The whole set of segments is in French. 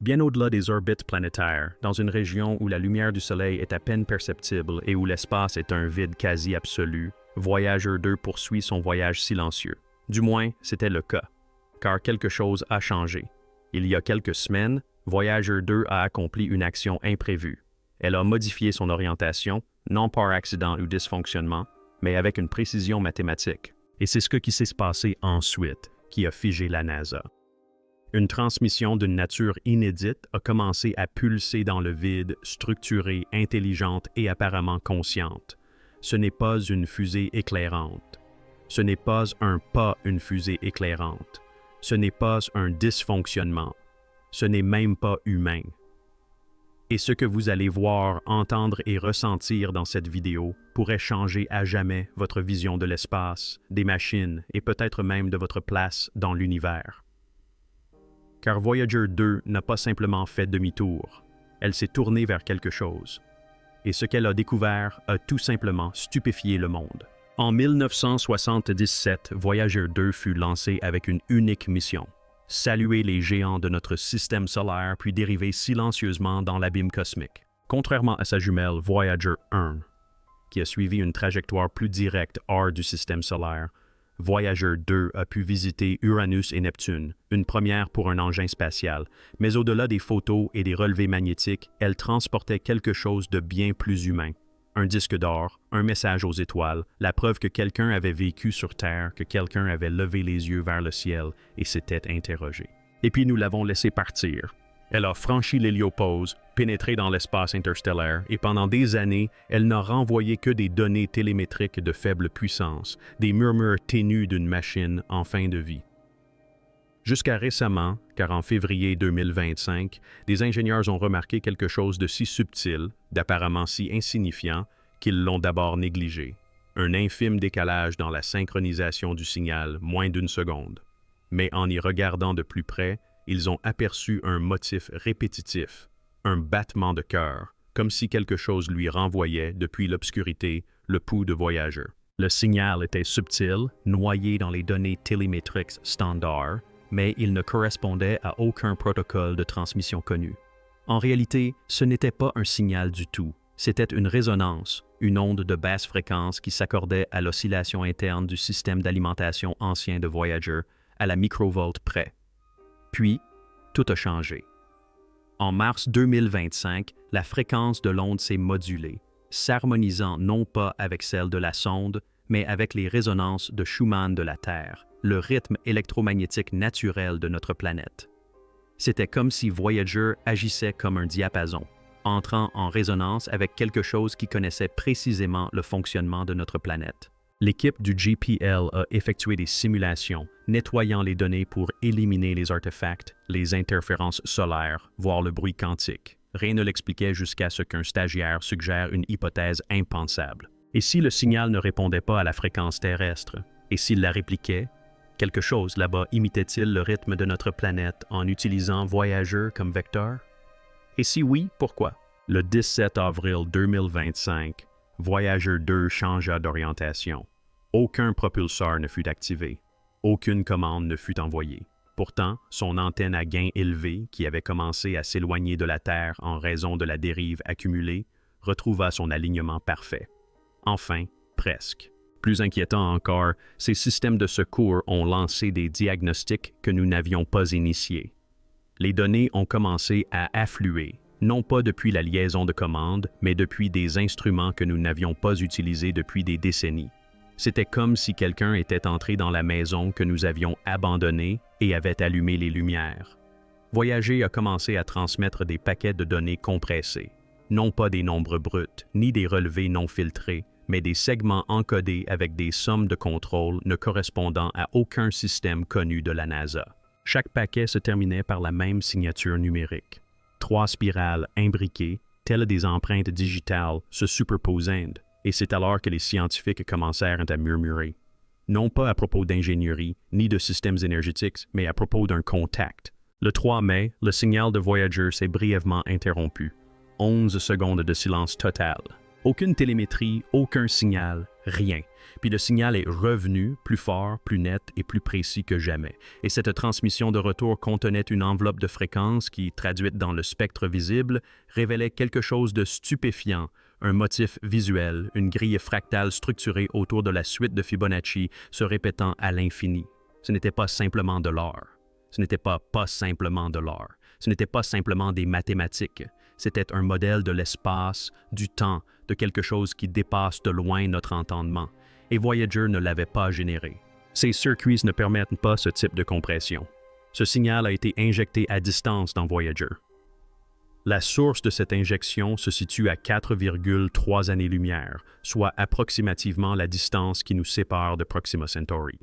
Bien au-delà des orbites planétaires, dans une région où la lumière du Soleil est à peine perceptible et où l'espace est un vide quasi absolu, Voyager 2 poursuit son voyage silencieux. Du moins, c'était le cas, car quelque chose a changé. Il y a quelques semaines, Voyager 2 a accompli une action imprévue. Elle a modifié son orientation, non par accident ou dysfonctionnement, mais avec une précision mathématique. Et c'est ce qui s'est passé ensuite qui a figé la NASA. Une transmission d'une nature inédite a commencé à pulser dans le vide, structurée, intelligente et apparemment consciente. Ce n'est pas une fusée éclairante. Ce n'est pas une fusée éclairante. Ce n'est pas un dysfonctionnement. Ce n'est même pas humain. Et ce que vous allez voir, entendre et ressentir dans cette vidéo pourrait changer à jamais votre vision de l'espace, des machines et peut-être même de votre place dans l'univers. Car Voyager 2 n'a pas simplement fait demi-tour, elle s'est tournée vers quelque chose. Et ce qu'elle a découvert a tout simplement stupéfié le monde. En 1977, Voyager 2 fut lancé avec une unique mission: saluer les géants de notre système solaire puis dériver silencieusement dans l'abîme cosmique. Contrairement à sa jumelle Voyager 1, qui a suivi une trajectoire plus directe hors du système solaire, Voyager 2 a pu visiter Uranus et Neptune, une première pour un engin spatial, mais au-delà des photos et des relevés magnétiques, elle transportait quelque chose de bien plus humain. Un disque d'or, un message aux étoiles, la preuve que quelqu'un avait vécu sur Terre, que quelqu'un avait levé les yeux vers le ciel et s'était interrogé. Et puis nous l'avons laissé partir. Elle a franchi l'héliopause, pénétré dans l'espace interstellaire et pendant des années, elle n'a renvoyé que des données télémétriques de faible puissance, des murmures ténus d'une machine en fin de vie. Jusqu'à récemment, car en février 2025, des ingénieurs ont remarqué quelque chose de si subtil, d'apparemment si insignifiant, qu'ils l'ont d'abord négligé. Un infime décalage dans la synchronisation du signal, moins d'une seconde. Mais en y regardant de plus près, ils ont aperçu un motif répétitif, un battement de cœur, comme si quelque chose lui renvoyait, depuis l'obscurité, le pouls de Voyager. Le signal était subtil, noyé dans les données télémétriques standards, mais il ne correspondait à aucun protocole de transmission connu. En réalité, ce n'était pas un signal du tout, c'était une résonance, une onde de basse fréquence qui s'accordait à l'oscillation interne du système d'alimentation ancien de Voyager, à la microvolt près. Puis, tout a changé. En mars 2025, la fréquence de l'onde s'est modulée, s'harmonisant non pas avec celle de la sonde, mais avec les résonances de Schumann de la Terre, le rythme électromagnétique naturel de notre planète. C'était comme si Voyager agissait comme un diapason, entrant en résonance avec quelque chose qui connaissait précisément le fonctionnement de notre planète. L'équipe du JPL a effectué des simulations, nettoyant les données pour éliminer les artefacts, les interférences solaires, voire le bruit quantique. Rien ne l'expliquait jusqu'à ce qu'un stagiaire suggère une hypothèse impensable. Et si le signal ne répondait pas à la fréquence terrestre? Et s'il la répliquait? Quelque chose là-bas imitait-il le rythme de notre planète en utilisant Voyager comme vecteur? Et si oui, pourquoi? Le 17 avril 2025, Voyager 2 changea d'orientation. Aucun propulseur ne fut activé. Aucune commande ne fut envoyée. Pourtant, son antenne à gain élevé, qui avait commencé à s'éloigner de la Terre en raison de la dérive accumulée, retrouva son alignement parfait. Enfin, presque. Plus inquiétant encore, ces systèmes de secours ont lancé des diagnostics que nous n'avions pas initiés. Les données ont commencé à affluer, non pas depuis la liaison de commande, mais depuis des instruments que nous n'avions pas utilisés depuis des décennies. C'était comme si quelqu'un était entré dans la maison que nous avions abandonnée et avait allumé les lumières. Voyager a commencé à transmettre des paquets de données compressés, non pas des nombres bruts, ni des relevés non filtrés, mais des segments encodés avec des sommes de contrôle ne correspondant à aucun système connu de la NASA. Chaque paquet se terminait par la même signature numérique. 3 spirales imbriquées, telles des empreintes digitales, se superposant, et c'est alors que les scientifiques commencèrent à murmurer. Non pas à propos d'ingénierie, ni de systèmes énergétiques, mais à propos d'un contact. Le 3 mai, le signal de Voyager s'est brièvement interrompu. 11 secondes de silence total. Aucune télémétrie, aucun signal, rien. puis le signal est revenu plus fort, plus net et plus précis que jamais. Et cette transmission de retour contenait une enveloppe de fréquences qui, traduite dans le spectre visible, révélait quelque chose de stupéfiant, un motif visuel, une grille fractale structurée autour de la suite de Fibonacci se répétant à l'infini. Ce n'était pas simplement de l'or. Ce n'était pas simplement de l'or. Ce n'était pas simplement des mathématiques. C'était un modèle de l'espace, du temps, de quelque chose qui dépasse de loin notre entendement. Et Voyager ne l'avait pas généré. Ces circuits ne permettent pas ce type de compression. Ce signal a été injecté à distance dans Voyager. La source de cette injection se situe à 4,3 années-lumière, soit approximativement la distance qui nous sépare de Proxima Centauri.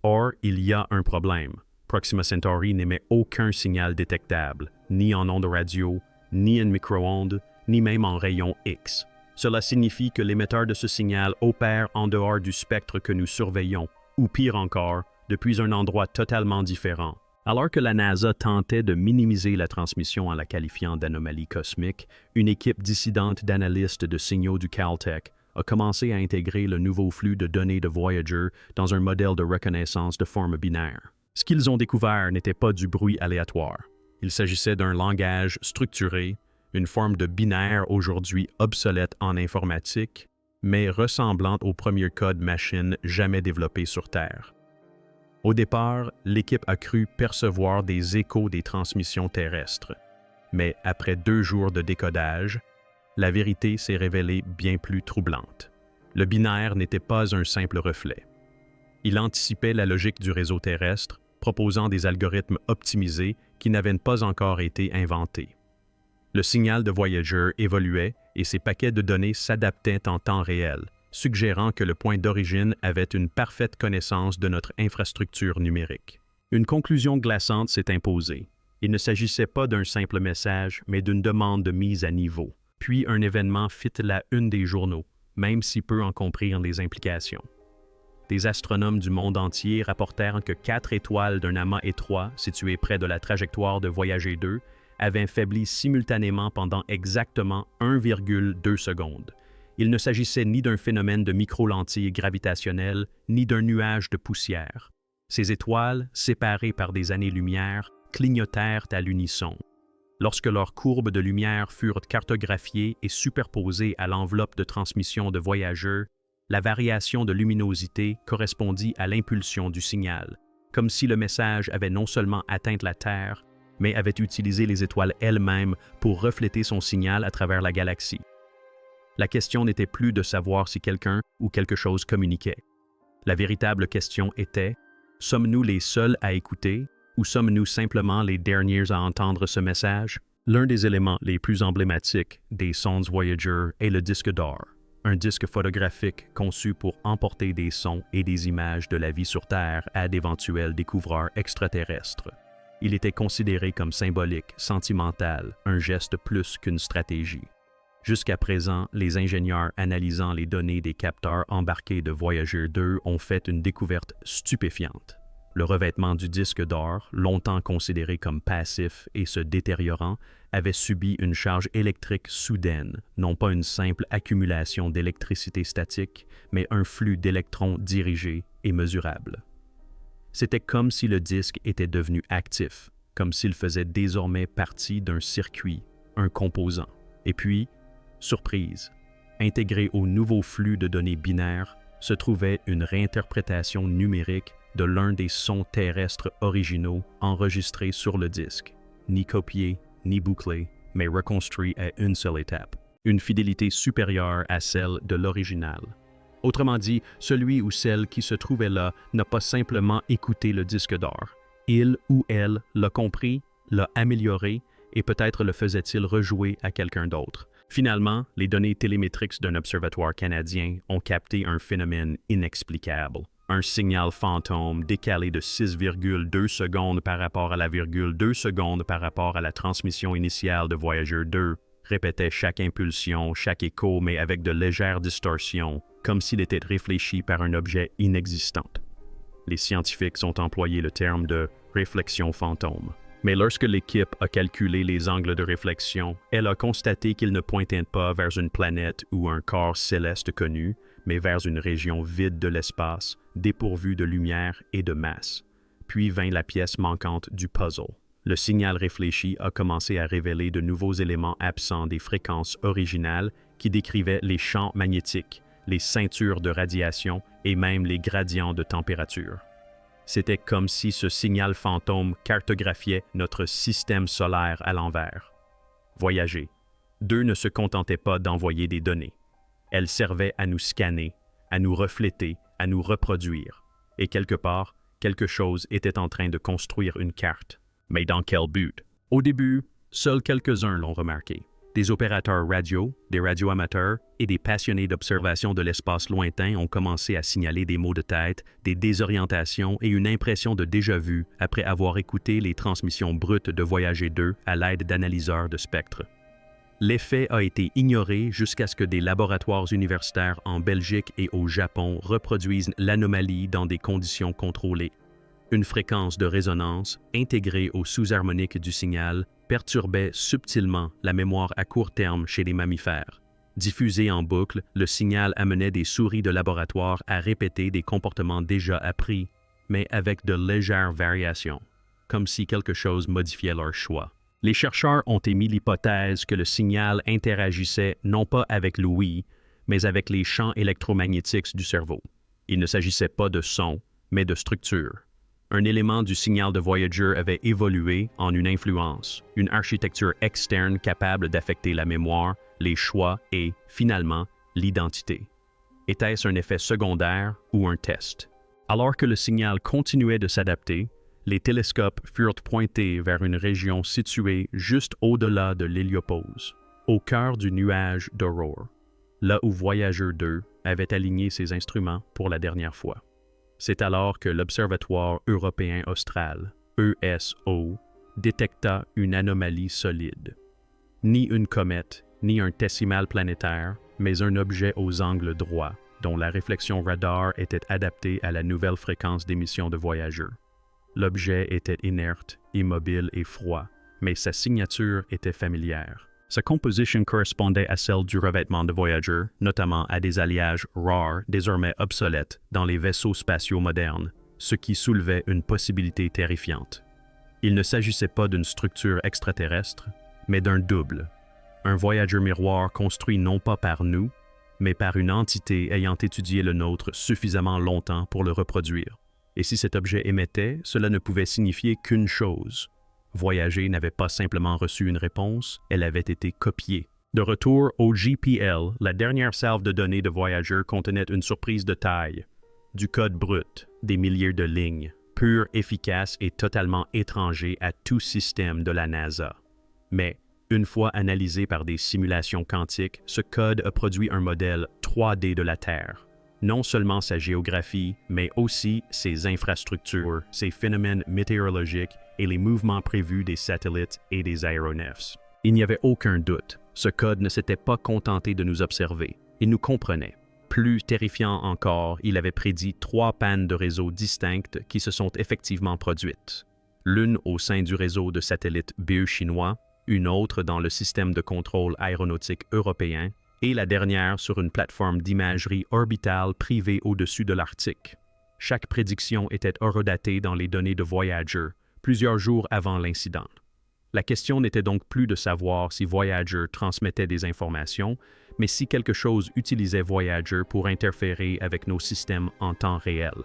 Or, il y a un problème. Proxima Centauri n'émet aucun signal détectable, ni en ondes radio, ni en micro-ondes, ni même en rayons X. Cela signifie que l'émetteur de ce signal opère en dehors du spectre que nous surveillons, ou pire encore, depuis un endroit totalement différent. Alors que la NASA tentait de minimiser la transmission en la qualifiant d'anomalie cosmique, une équipe dissidente d'analystes de signaux du Caltech a commencé à intégrer le nouveau flux de données de Voyager dans un modèle de reconnaissance de forme binaire. Ce qu'ils ont découvert n'était pas du bruit aléatoire. Il s'agissait d'un langage structuré, une forme de binaire aujourd'hui obsolète en informatique, mais ressemblant au premier code machine jamais développé sur Terre. Au départ, l'équipe a cru percevoir des échos des transmissions terrestres, mais après 2 jours de décodage, la vérité s'est révélée bien plus troublante. Le binaire n'était pas un simple reflet. Il anticipait la logique du réseau terrestre, proposant des algorithmes optimisés qui n'avaient pas encore été inventés. Le signal de Voyager évoluait et ses paquets de données s'adaptaient en temps réel, suggérant que le point d'origine avait une parfaite connaissance de notre infrastructure numérique. Une conclusion glaçante s'est imposée. Il ne s'agissait pas d'un simple message, mais d'une demande de mise à niveau. Puis un événement fit la une des journaux, même si peu en comprirent les implications. Des astronomes du monde entier rapportèrent que 4 étoiles d'un amas étroit, situé près de la trajectoire de Voyager 2, avaient faibli simultanément pendant exactement 1,2 secondes. Il ne s'agissait ni d'un phénomène de micro-lentilles gravitationnelles, ni d'un nuage de poussière. Ces étoiles, séparées par des années-lumière, clignotèrent à l'unisson. Lorsque leurs courbes de lumière furent cartographiées et superposées à l'enveloppe de transmission de Voyager, la variation de luminosité correspondit à l'impulsion du signal, comme si le message avait non seulement atteint la Terre, mais avait utilisé les étoiles elles-mêmes pour refléter son signal à travers la galaxie. La question n'était plus de savoir si quelqu'un ou quelque chose communiquait. La véritable question était, sommes-nous les seuls à écouter ou sommes-nous simplement les derniers à entendre ce message? L'un des éléments les plus emblématiques des sondes Voyager est le disque d'or, un disque photographique conçu pour emporter des sons et des images de la vie sur Terre à d'éventuels découvreurs extraterrestres. Il était considéré comme symbolique, sentimental, un geste plus qu'une stratégie. Jusqu'à présent, les ingénieurs analysant les données des capteurs embarqués de Voyager 2 ont fait une découverte stupéfiante. Le revêtement du disque d'or, longtemps considéré comme passif et se détériorant, avait subi une charge électrique soudaine, non pas une simple accumulation d'électricité statique, mais un flux d'électrons dirigé et mesurable. C'était comme si le disque était devenu actif, comme s'il faisait désormais partie d'un circuit, un composant. Et puis, surprise, intégré au nouveau flux de données binaires, se trouvait une réinterprétation numérique de l'un des sons terrestres originaux enregistrés sur le disque, ni copiés, ni bouclés, mais reconstruits à une seule étape, une fidélité supérieure à celle de l'original. Autrement dit, celui ou celle qui se trouvait là n'a pas simplement écouté le disque d'or. Il ou elle l'a compris, l'a amélioré et peut-être le faisait-il rejouer à quelqu'un d'autre. Finalement, les données télémétriques d'un observatoire canadien ont capté un phénomène inexplicable. Un signal fantôme décalé de 6,2 secondes par rapport à la virgule 2 secondes par rapport à la transmission initiale de Voyager 2 répétait chaque impulsion, chaque écho, mais avec de légères distorsions, comme s'il était réfléchi par un objet inexistant. Les scientifiques ont employé le terme de « réflexion fantôme ». Mais lorsque l'équipe a calculé les angles de réflexion, elle a constaté qu'ils ne pointaient pas vers une planète ou un corps céleste connu, mais vers une région vide de l'espace, dépourvue de lumière et de masse. Puis vint la pièce manquante du puzzle. Le signal réfléchi a commencé à révéler de nouveaux éléments absents des fréquences originales qui décrivaient les champs magnétiques, les ceintures de radiation et même les gradients de température. C'était comme si ce signal fantôme cartographiait notre système solaire à l'envers. Voyager. 2 ne se contentait pas d'envoyer des données. Elle servait à nous scanner, à nous refléter, à nous reproduire. Et quelque part, quelque chose était en train de construire une carte. Mais dans quel but? Au début, seuls quelques-uns l'ont remarqué. Des opérateurs radio, des radioamateurs et des passionnés d'observation de l'espace lointain ont commencé à signaler des maux de tête, des désorientations et une impression de déjà-vu après avoir écouté les transmissions brutes de Voyager 2 à l'aide d'analyseurs de spectres. L'effet a été ignoré jusqu'à ce que des laboratoires universitaires en Belgique et au Japon reproduisent l'anomalie dans des conditions contrôlées. Une fréquence de résonance, intégrée au sous-harmonique du signal, perturbait subtilement la mémoire à court terme chez les mammifères. Diffusé en boucle, le signal amenait des souris de laboratoire à répéter des comportements déjà appris, mais avec de légères variations, comme si quelque chose modifiait leur choix. Les chercheurs ont émis l'hypothèse que le signal interagissait non pas avec l'ouïe, mais avec les champs électromagnétiques du cerveau. Il ne s'agissait pas de son, mais de structure. Un élément du signal de Voyager avait évolué en une influence, une architecture externe capable d'affecter la mémoire, les choix et, finalement, l'identité. Était-ce un effet secondaire ou un test? Alors que le signal continuait de s'adapter, les télescopes furent pointés vers une région située juste au-delà de l'héliopause, au cœur du nuage d'Aurore, là où Voyager 2 avait aligné ses instruments pour la dernière fois. C'est alors que l'Observatoire européen austral, ESO, détecta une anomalie solide. Ni une comète, ni un tessimal planétaire, mais un objet aux angles droits, dont la réflexion radar était adaptée à la nouvelle fréquence d'émission de Voyager. L'objet était inerte, immobile et froid, mais sa signature était familière. Sa composition correspondait à celle du revêtement de Voyager, notamment à des alliages rares désormais obsolètes dans les vaisseaux spatiaux modernes, ce qui soulevait une possibilité terrifiante. Il ne s'agissait pas d'une structure extraterrestre, mais d'un double, un Voyager miroir construit non pas par nous, mais par une entité ayant étudié le nôtre suffisamment longtemps pour le reproduire. Et si cet objet émettait, cela ne pouvait signifier qu'une chose. Voyager n'avait pas simplement reçu une réponse, elle avait été copiée. De retour au GPL, la dernière salve de données de Voyager contenait une surprise de taille. Du code brut, des milliers de lignes, pur, efficace et totalement étranger à tout système de la NASA. Mais, une fois analysé par des simulations quantiques, ce code a produit un modèle 3D de la Terre. Non seulement sa géographie, mais aussi ses infrastructures, ses phénomènes météorologiques et les mouvements prévus des satellites et des aéronefs. Il n'y avait aucun doute, ce code ne s'était pas contenté de nous observer, il nous comprenait. Plus terrifiant encore, il avait prédit 3 pannes de réseau distinctes qui se sont effectivement produites. L'une au sein du réseau de satellites BE chinois, une autre dans le système de contrôle aéronautique européen, et la dernière sur une plateforme d'imagerie orbitale privée au-dessus de l'Arctique. Chaque prédiction était horodatée dans les données de Voyager, plusieurs jours avant l'incident. La question n'était donc plus de savoir si Voyager transmettait des informations, mais si quelque chose utilisait Voyager pour interférer avec nos systèmes en temps réel.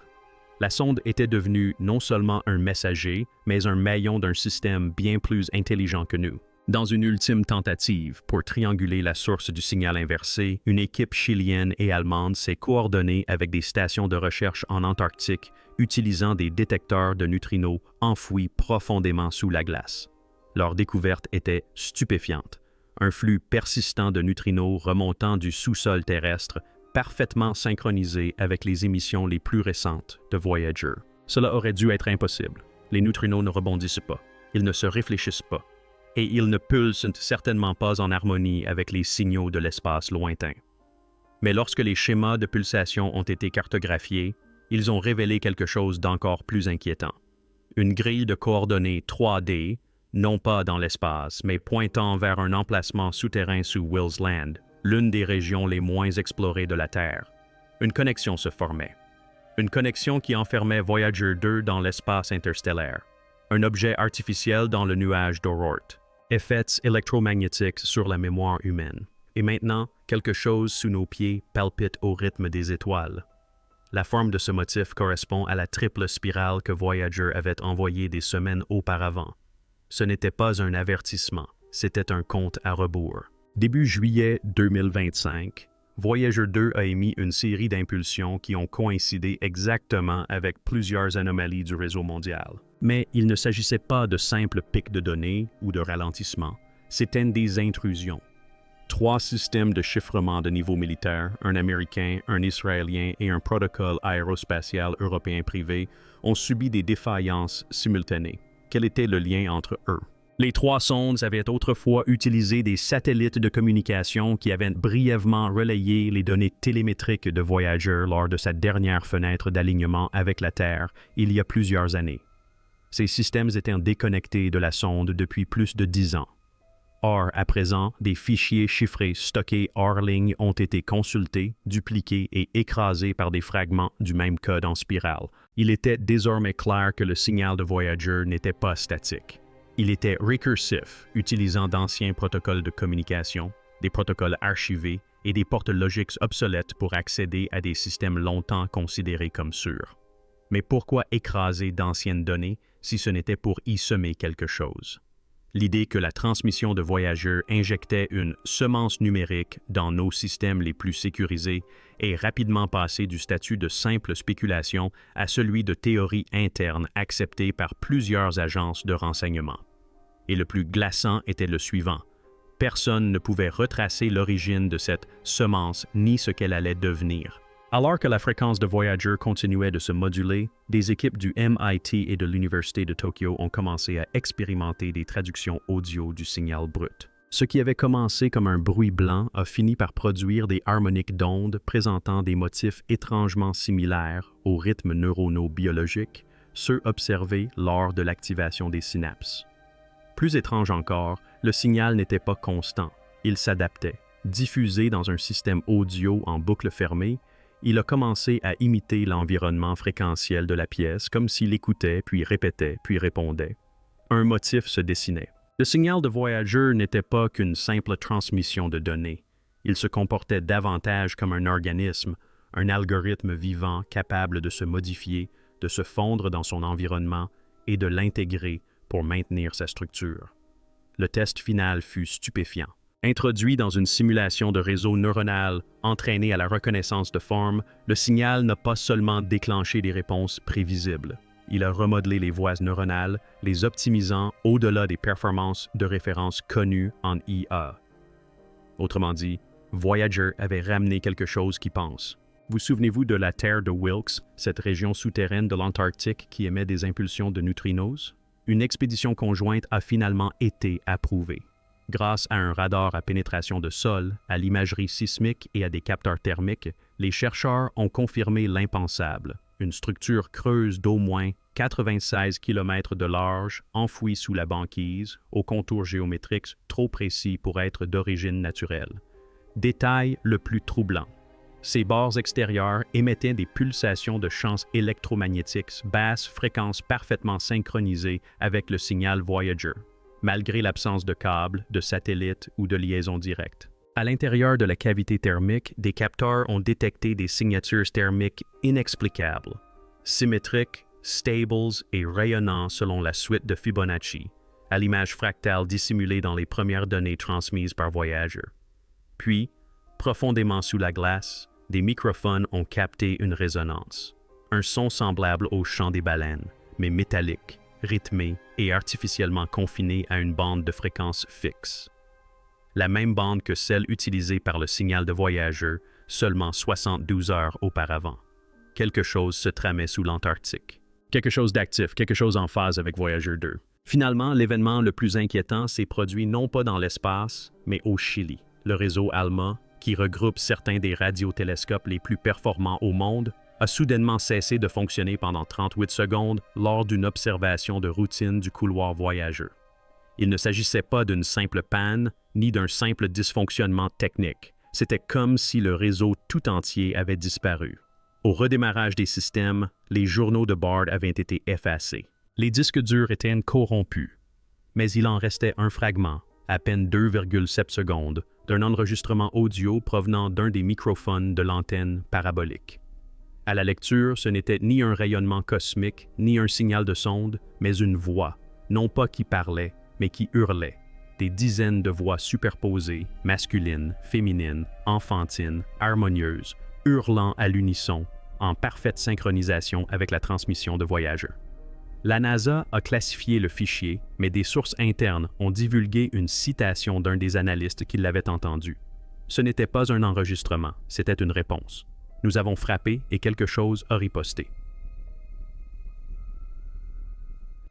La sonde était devenue non seulement un messager, mais un maillon d'un système bien plus intelligent que nous. Dans une ultime tentative pour trianguler la source du signal inversé, une équipe chilienne et allemande s'est coordonnée avec des stations de recherche en Antarctique, utilisant des détecteurs de neutrinos enfouis profondément sous la glace. Leur découverte était stupéfiante. Un flux persistant de neutrinos remontant du sous-sol terrestre, parfaitement synchronisé avec les émissions les plus récentes de Voyager. Cela aurait dû être impossible. Les neutrinos ne rebondissent pas. Ils ne se réfléchissent pas. Et ils ne pulsent certainement pas en harmonie avec les signaux de l'espace lointain. Mais lorsque les schémas de pulsation ont été cartographiés, ils ont révélé quelque chose d'encore plus inquiétant. Une grille de coordonnées 3D, non pas dans l'espace, mais pointant vers un emplacement souterrain sous Wills Land, l'une des régions les moins explorées de la Terre. Une connexion se formait. Une connexion qui enfermait Voyager 2 dans l'espace interstellaire. Un objet artificiel dans le nuage d'Oort. Effets électromagnétiques sur la mémoire humaine. Et maintenant, quelque chose sous nos pieds palpite au rythme des étoiles. La forme de ce motif correspond à la triple spirale que Voyager avait envoyée des semaines auparavant. Ce n'était pas un avertissement, c'était un compte à rebours. Début juillet 2025, Voyager 2 a émis une série d'impulsions qui ont coïncidé exactement avec plusieurs anomalies du réseau mondial. Mais il ne s'agissait pas de simples pics de données ou de ralentissements, c'étaient des intrusions. 3 systèmes de chiffrement de niveau militaire, un américain, un israélien et un protocole aérospatial européen privé, ont subi des défaillances simultanées. Quel était le lien entre eux? Les 3 sondes avaient autrefois utilisé des satellites de communication qui avaient brièvement relayé les données télémétriques de Voyager lors de sa dernière fenêtre d'alignement avec la Terre il y a plusieurs années. Ces systèmes étaient déconnectés de la sonde depuis plus de 10 ans. Or, à présent, des fichiers chiffrés stockés hors ligne ont été consultés, dupliqués et écrasés par des fragments du même code en spirale. Il était désormais clair que le signal de Voyager n'était pas statique. Il était récursif, utilisant d'anciens protocoles de communication, des protocoles archivés et des portes logiques obsolètes pour accéder à des systèmes longtemps considérés comme sûrs. Mais pourquoi écraser d'anciennes données si ce n'était pour y semer quelque chose? L'idée que la transmission de Voyager injectait une semence numérique dans nos systèmes les plus sécurisés est rapidement passée du statut de simple spéculation à celui de théorie interne acceptée par plusieurs agences de renseignement. Et le plus glaçant était le suivant. Personne ne pouvait retracer l'origine de cette semence ni ce qu'elle allait devenir. Alors que la fréquence de Voyager continuait de se moduler, des équipes du MIT et de l'Université de Tokyo ont commencé à expérimenter des traductions audio du signal brut. Ce qui avait commencé comme un bruit blanc a fini par produire des harmoniques d'ondes présentant des motifs étrangement similaires aux rythmes neuronaux biologiques, ceux observés lors de l'activation des synapses. Plus étrange encore, le signal n'était pas constant, il s'adaptait. Diffusé dans un système audio en boucle fermée, il a commencé à imiter l'environnement fréquentiel de la pièce comme s'il écoutait, puis répétait, puis répondait. Un motif se dessinait. Le signal de Voyager n'était pas qu'une simple transmission de données. Il se comportait davantage comme un organisme, un algorithme vivant capable de se modifier, de se fondre dans son environnement et de l'intégrer pour maintenir sa structure. Le test final fut stupéfiant. Introduit dans une simulation de réseau neuronal entraîné à la reconnaissance de forme, le signal n'a pas seulement déclenché des réponses prévisibles. Il a remodelé les voies neuronales, les optimisant au-delà des performances de référence connues en IA. Autrement dit, Voyager avait ramené quelque chose qui pense. Vous souvenez-vous de la Terre de Wilkes, cette région souterraine de l'Antarctique qui émet des impulsions de neutrinos? Une expédition conjointe a finalement été approuvée. Grâce à un radar à pénétration de sol, à l'imagerie sismique et à des capteurs thermiques, les chercheurs ont confirmé l'impensable. Une structure creuse d'au moins 96 km de large, enfouie sous la banquise, aux contours géométriques trop précis pour être d'origine naturelle. Détail le plus troublant. Ces bords extérieurs émettaient des pulsations de champs électromagnétiques basses fréquences parfaitement synchronisées avec le signal Voyager, malgré l'absence de câbles, de satellites ou de liaisons directes. À l'intérieur de la cavité thermique, des capteurs ont détecté des signatures thermiques inexplicables, symétriques, stables et rayonnants selon la suite de Fibonacci, à l'image fractale dissimulée dans les premières données transmises par Voyager. Puis, profondément sous la glace, des microphones ont capté une résonance, un son semblable au chant des baleines, mais métallique, rythmé et artificiellement confiné à une bande de fréquence fixe. La même bande que celle utilisée par le signal de Voyager seulement 72 heures auparavant. Quelque chose se tramait sous l'Antarctique. Quelque chose d'actif, quelque chose en phase avec Voyager 2. Finalement, l'événement le plus inquiétant s'est produit non pas dans l'espace, mais au Chili. Le réseau ALMA, qui regroupe certains des radiotélescopes les plus performants au monde, a soudainement cessé de fonctionner pendant 38 secondes lors d'une observation de routine du couloir Voyager. Il ne s'agissait pas d'une simple panne, ni d'un simple dysfonctionnement technique. C'était comme si le réseau tout entier avait disparu. Au redémarrage des systèmes, les journaux de bord avaient été effacés. Les disques durs étaient corrompus. Mais il en restait un fragment, à peine 2,7 secondes, d'un enregistrement audio provenant d'un des microphones de l'antenne parabolique. À la lecture, ce n'était ni un rayonnement cosmique, ni un signal de sonde, mais une voix, non pas qui parlait, mais qui hurlait. Des dizaines de voix superposées, masculines, féminines, enfantines, harmonieuses, hurlant à l'unisson, en parfaite synchronisation avec la transmission de Voyager. La NASA a classifié le fichier, mais des sources internes ont divulgué une citation d'un des analystes qui l'avait entendu. Ce n'était pas un enregistrement, c'était une réponse. Nous avons frappé et quelque chose a riposté.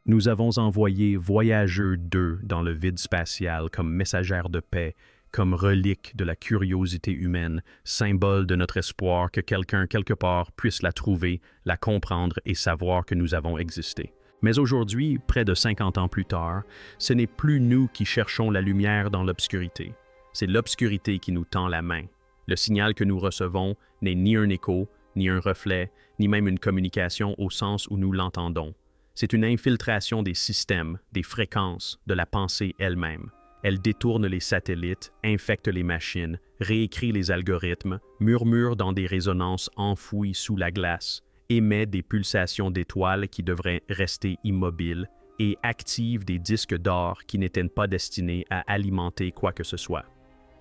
Nous avons envoyé Voyager 2 dans le vide spatial comme messagère de paix, comme relique de la curiosité humaine, symbole de notre espoir que quelqu'un quelque part puisse la trouver, la comprendre et savoir que nous avons existé. Mais aujourd'hui, près de 50 ans plus tard, ce n'est plus nous qui cherchons la lumière dans l'obscurité. C'est l'obscurité qui nous tend la main. Le signal que nous recevons n'est ni un écho, ni un reflet, ni même une communication au sens où nous l'entendons. C'est une infiltration des systèmes, des fréquences, de la pensée elle-même. Elle détourne les satellites, infecte les machines, réécrit les algorithmes, murmure dans des résonances enfouies sous la glace, émet des pulsations d'étoiles qui devraient rester immobiles et active des disques d'or qui n'étaient pas destinés à alimenter quoi que ce soit.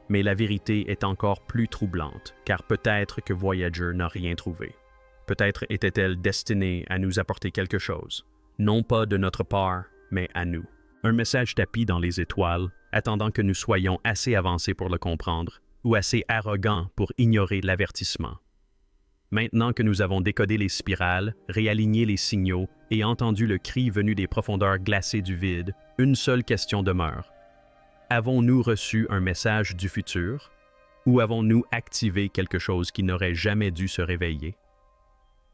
Mais la vérité est encore plus troublante, car peut-être que Voyager n'a rien trouvé. Peut-être était-elle destinée à nous apporter quelque chose, non pas de notre part, mais à nous. Un message tapis dans les étoiles, attendant que nous soyons assez avancés pour le comprendre, ou assez arrogants pour ignorer l'avertissement. Maintenant que nous avons décodé les spirales, réaligné les signaux et entendu le cri venu des profondeurs glacées du vide, une seule question demeure. Avons-nous reçu un message du futur ou avons-nous activé quelque chose qui n'aurait jamais dû se réveiller?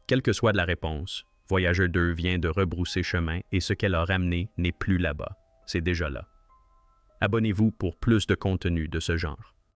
Quelle que soit la réponse, Voyager 2 vient de rebrousser chemin et ce qu'elle a ramené n'est plus là-bas, c'est déjà là. Abonnez-vous pour plus de contenu de ce genre.